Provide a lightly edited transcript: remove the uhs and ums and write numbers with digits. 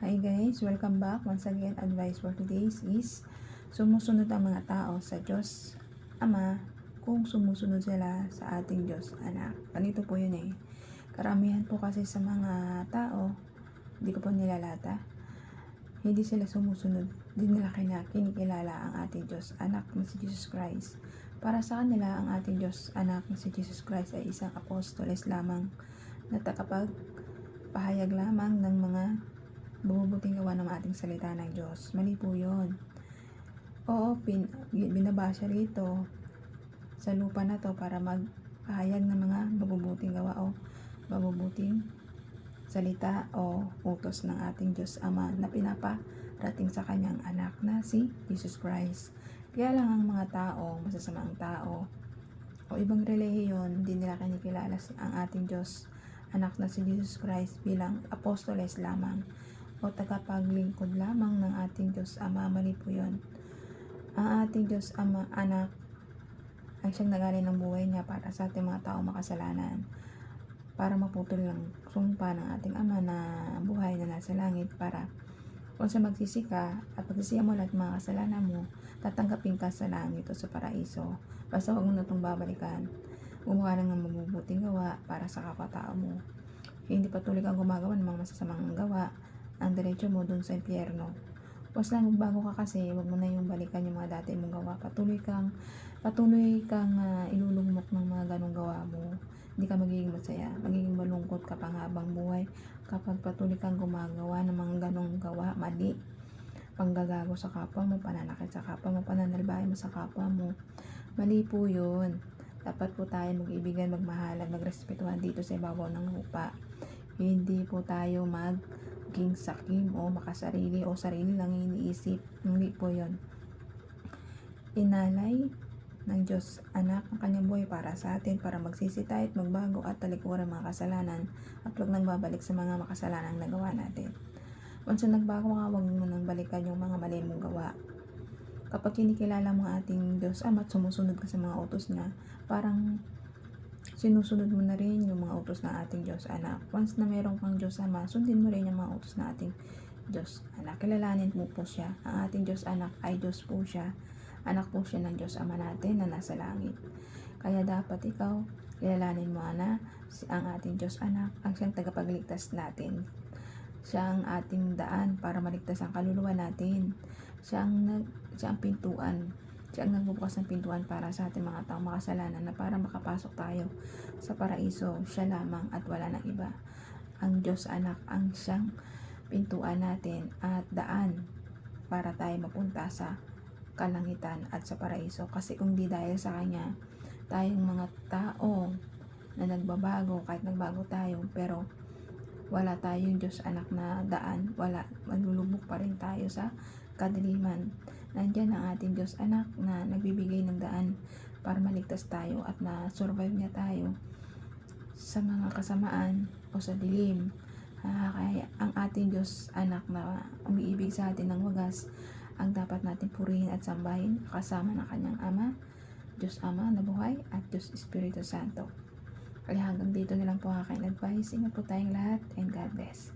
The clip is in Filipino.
Hi guys, welcome back. Once again, advice for today's is sumusunod ang mga tao sa Diyos Ama kung sumusunod sila sa ating Diyos Anak. Ganito po yun eh. Karamihan po kasi sa mga tao, hindi ko po nilalata, hindi sila sumusunod, hindi nila kinikilala ang ating Diyos Anak na si Jesus Christ. Para sa kanila, ang ating Diyos Anak na si Jesus Christ ay isang apostoles lamang na pahayag lamang ng mga bumubuting gawa ng ating salita ng Diyos. Mali po yun. Oo, binaba siya rito sa lupa na to para magpahayag ng mga mabubuting gawa o mabubuting salita o utos ng ating Diyos Ama na pinaparating sa kanyang anak na si Jesus Christ. Kaya lang ang mga tao, masasamang tao o ibang relihiyon, hindi nila kinikilala ang ating Diyos Anak na si Jesus Christ bilang apostoles lamang o tagapaglingkod lamang ng ating Diyos Ama. Mali po yun. Ang ating Diyos Ama, Anak, ay siyang nagalay ng buhay niya para sa ating mga tao makasalanan, para maputol ng sumpa ng ating Ama na buhay na nasa langit, para kung sa magsisi ka at pagsisiya mo lahat mga kasalanan mo, tatanggapin ka sa langit o sa paraiso. Basta huwag mo na itong babalikan. Gumawa lang ng mabubuting gawa para sa kapatao mo. Hindi patuloy kang gumagawa ng mga masasamang gawa, ang diretso mo dun sa impyerno. Once lang magbago ka kasi, huwag mo na yung balikan yung mga dati mong gawa. Patuloy kang ilulugmok ng mga ganong gawa mo. Hindi ka magiging masaya, magiging malungkot ka pang habang buhay kapag patuloy kang gumagawa ng mga ganong gawa, mali. Panggagago sa kapwa mo, pananakit sa kapwa mo, pananalbahe mo sa kapwa mo. Mali po yun. Dapat po tayo mag-ibigan, magmahalan, magrespetuhan dito sa ibabaw ng lupa. Hindi po tayo maging sakim o makasarili o sarili lang iniisip. Hindi po yun. Inalay ng Diyos Anak ang kanyang buhay para sa atin, para magsisi tayo at magbago at talikuran mga kasalanan at huwag nang babalik sa mga makasalanang nagawa natin. Once na nagbago ka, huwag mo nang balikan yung mga mali mong gawa. Kapag kinikilala mo ang ating Diyos Ama at sumusunod ka sa mga utos niya, parang sinusunod mo na rin yung mga utos ng ating Diyos Anak. Once na meron kang Diyos Ama, sundin mo rin yung mga utos ng ating Diyos Anak. Kilalanin mo po siya. Ang ating Diyos Anak ay Diyos po siya. Anak po siya ng Diyos Ama natin na nasa langit. Kaya dapat ikaw, kilalanin mo na ang ating Diyos Anak ang siyang tagapagligtas natin. Siya ang ating daan para maligtas ang kaluluwa natin. Siya ang pintuan. Siya ang nagbubukas ng pintuan para sa ating mga taong makasalanan na para makapasok tayo sa paraiso. Siya lamang at wala nang iba. Ang Diyos Anak ang siyang pintuan natin at daan para tayo mapunta sa kalangitan at sa paraiso. Kasi kung di dahil sa Kanya, tayong mga tao na nagbabago, kahit nagbago tayo, pero wala tayong Diyos Anak na daan, wala, maglulubog pa rin tayo sa kadiliman. Nandyan ang ating Diyos Anak na nagbibigay ng daan para maligtas tayo at na-survive niya tayo sa mga kasamaan o sa dilim. Kaya ang ating Diyos Anak na umiibig sa atin ng wagas ang dapat natin purihin at sambahin kasama ng kanyang Ama, Diyos Ama na buhay at Diyos Espiritu Santo. Kaya hanggang dito nilang po aking advice. Ingat po tayong lahat and God bless.